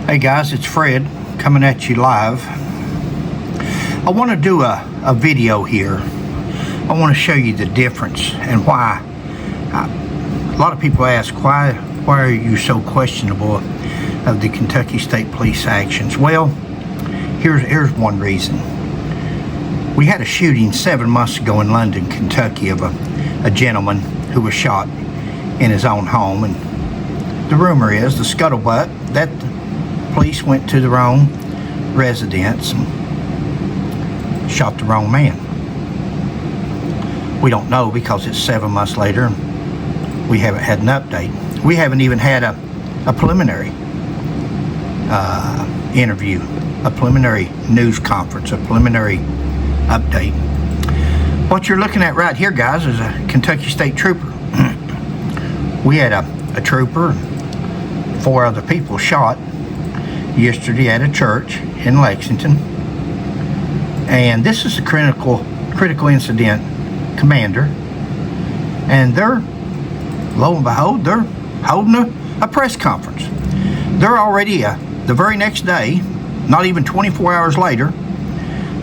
Hey guys, it's Fred coming at you live. I want to do a video here. I want to show you the difference and why. A lot of people ask, why are you so questionable of the Kentucky State Police actions? Well, here's one reason. We had a shooting 7 months ago in London, Kentucky, of a gentleman who was shot in his own home, and the rumor is, the scuttlebutt, that police went to the wrong residence and shot the wrong man. We don't know because it's 7 months later and we haven't had an update. We haven't even had a preliminary interview, a preliminary news conference, a preliminary update. What you're looking at right here, guys, is a Kentucky State Trooper. We had a trooper and 4 other people shot yesterday at a church in Lexington, and this is the critical incident commander, and they're, lo and behold, they're holding a press conference. They're already the very next day, not even 24 hours later,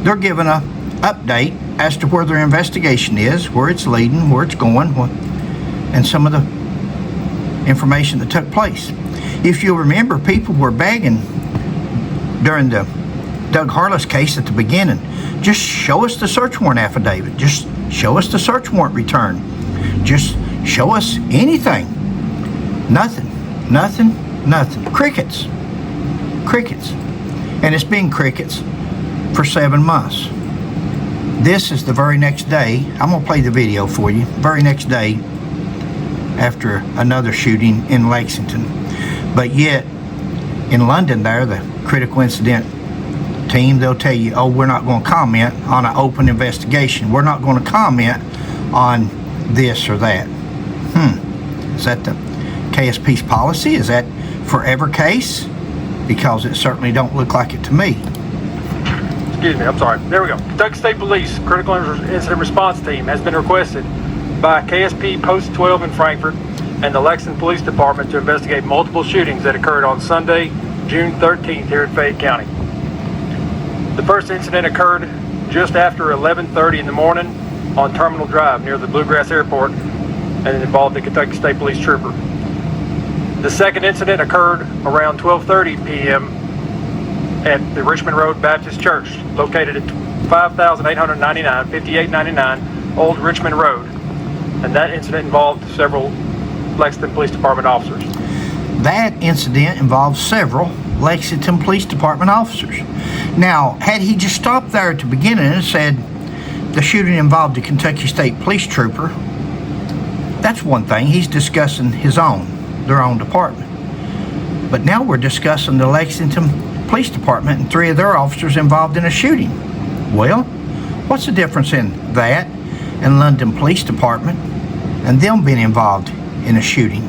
they're giving a update as to where their investigation is, where it's leading, where it's going, and some of the information that took place. If you'll remember, people were begging during the Doug Harless case at the beginning, just show us the search warrant affidavit, just show us the search warrant return, just show us anything. Nothing. Crickets. And it's been crickets for 7 months. This is the very next day. I'm going to play the video for you. Very next day after another shooting in Lexington. But yet, in London there, the critical incident team, they'll tell you, oh, we're not going to comment on an open investigation. We're not going to comment on this or that. Is that the KSP's policy? Is that forever case? Because it certainly don't look like it to me. Excuse me, I'm sorry. There we go. Kentucky State Police Critical Incident Response Team has been requested by KSP Post 12 in Frankfort and the Lexington Police Department to investigate multiple shootings that occurred on Sunday, June 13th here in Fayette County. The first incident occurred just after 11:30 in the morning on Terminal Drive near the Bluegrass Airport, and it involved the Kentucky State Police trooper. The second incident occurred around 12:30 p.m. at the Richmond Road Baptist Church, located at 5899 Old Richmond Road, and that incident involved several Lexington Police Department officers. That incident involved several Lexington Police Department officers. Now, had he just stopped there at the beginning and said the shooting involved the Kentucky State Police trooper, that's one thing. He's discussing their own department. But now we're discussing the Lexington Police Department and 3 of their officers involved in a shooting. Well, what's the difference in that and London Police Department and them being involved in a shooting?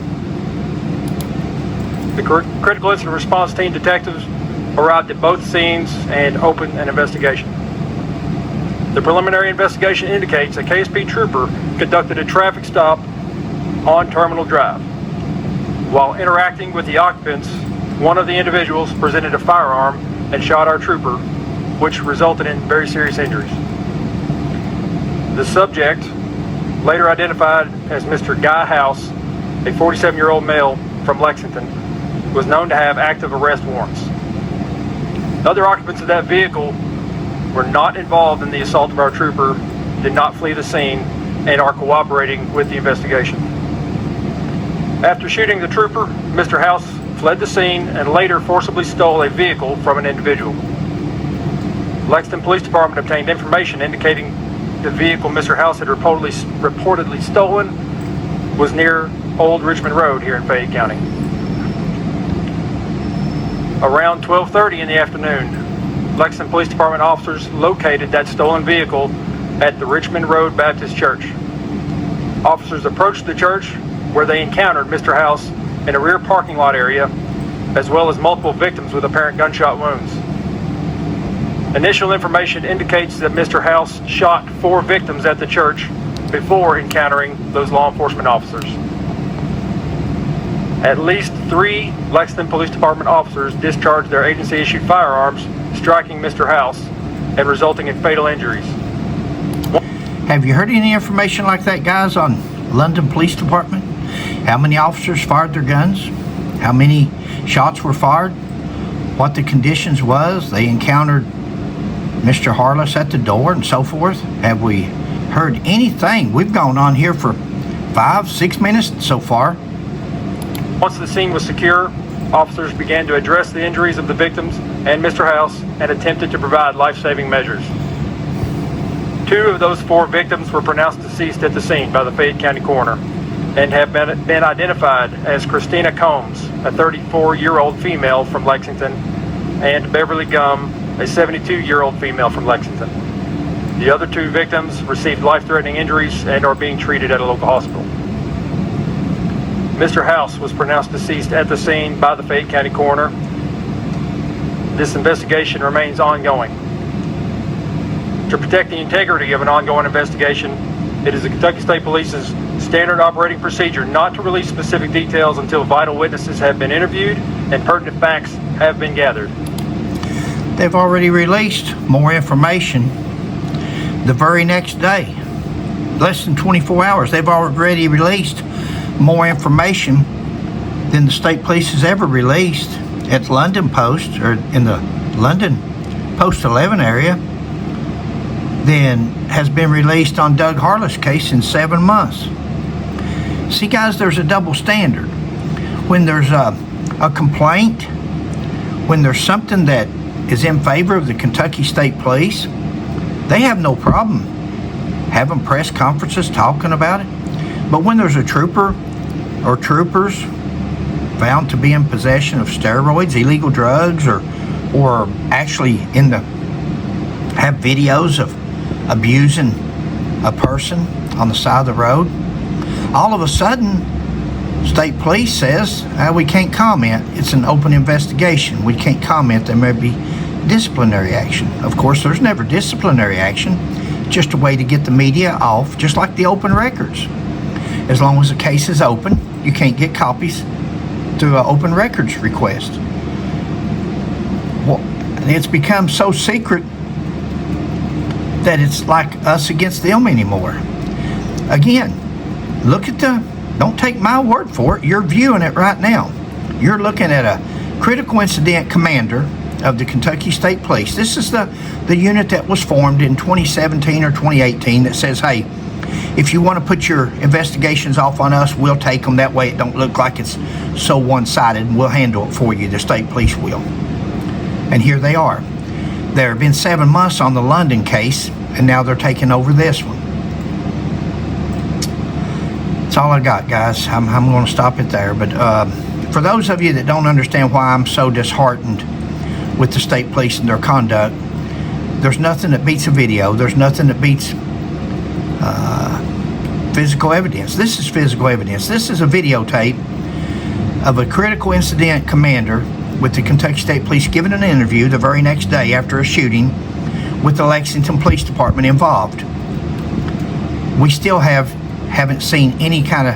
The Critical Incident Response Team detectives arrived at both scenes and opened an investigation. The preliminary investigation indicates a KSP trooper conducted a traffic stop on Terminal Drive. While interacting with the occupants, one of the individuals presented a firearm and shot our trooper, which resulted in very serious injuries. The subject, later identified as Mr. Guy House, a 47-year-old male from Lexington, was known to have active arrest warrants. The other occupants of that vehicle were not involved in the assault of our trooper, did not flee the scene, and are cooperating with the investigation. After shooting the trooper, Mr. House fled the scene and later forcibly stole a vehicle from an individual. Lexington Police Department obtained information indicating the vehicle Mr. House had reportedly stolen was near Old Richmond Road here in Fayette County. Around 12:30 in the afternoon, Lexington Police Department officers located that stolen vehicle at the Richmond Road Baptist Church. Officers approached the church where they encountered Mr. House in a rear parking lot area, as well as multiple victims with apparent gunshot wounds. Initial information indicates that Mr. House shot 4 victims at the church before encountering those law enforcement officers. At least 3 Lexington Police Department officers discharged their agency-issued firearms, striking Mr. House and resulting in fatal injuries. Have you heard any information like that, guys, on London Police Department? How many officers fired their guns? How many shots were fired? What the conditions was? They encountered Mr. Harless at the door and so forth? Have we heard anything? We've gone on here for 5-6 minutes so far. Once the scene was secure, officers began to address the injuries of the victims and Mr. House and attempted to provide life-saving measures. 2 of those 4 victims were pronounced deceased at the scene by the Fayette County coroner and have been identified as Christina Combs, a 34-year-old female from Lexington, and Beverly Gum, a 72-year-old female from Lexington. The other 2 victims received life-threatening injuries and are being treated at a local hospital. Mr. House was pronounced deceased at the scene by the Fayette County coroner. This investigation remains ongoing. To protect the integrity of an ongoing investigation, it is the Kentucky State Police's standard operating procedure not to release specific details until vital witnesses have been interviewed and pertinent facts have been gathered. They've already released more information the very next day. Less than 24 hours, they've already released more information than the state police has ever released at London Post, or in the London Post 11 area, than has been released on Doug Harless' case in 7 months. See, guys, there's a double standard. When there's a complaint, when there's something that is in favor of the Kentucky State Police, they have no problem having press conferences talking about it. But when there's a trooper or troopers found to be in possession of steroids, illegal drugs, or actually have videos of abusing a person on the side of the road, all of a sudden, state police says, we can't comment. It's an open investigation. We can't comment. There may be disciplinary action. Of course, there's never disciplinary action. Just a way to get the media off, just like the open records. As long as the case is open, you can't get copies through an open records request. Well, it's become so secret that it's like us against them anymore. Again, don't take my word for it. You're viewing it right now. You're looking at a critical incident commander of the Kentucky State Police. This is the unit that was formed in 2017 or 2018 that says, hey, if you want to put your investigations off on us, we'll take them. That way it don't look like it's so one-sided, and we'll handle it for you. The state police will. And here they are. There have been 7 months on the London case, and now they're taking over this one. That's all I got, guys. I'm going to stop it there. But for those of you that don't understand why I'm so disheartened with the state police and their conduct, there's nothing that beats a video. There's nothing that beats physical evidence. This is physical evidence. This is a videotape of a critical incident commander with the Kentucky State Police giving an interview the very next day after a shooting with the Lexington Police Department involved. We still haven't seen any kind of,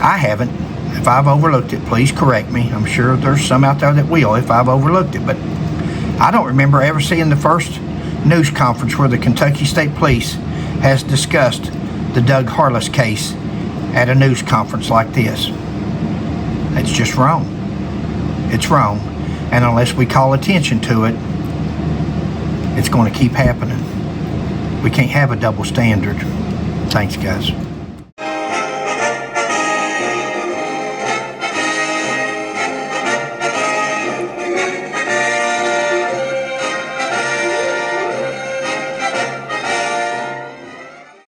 I haven't. If I've overlooked it, please correct me. I'm sure there's some out there that will if I've overlooked it, but I don't remember ever seeing the first news conference where the Kentucky State Police has discussed the Doug Harless case at a news conference like this. It's just wrong. It's wrong. And unless we call attention to it, it's going to keep happening. We can't have a double standard. Thanks, guys.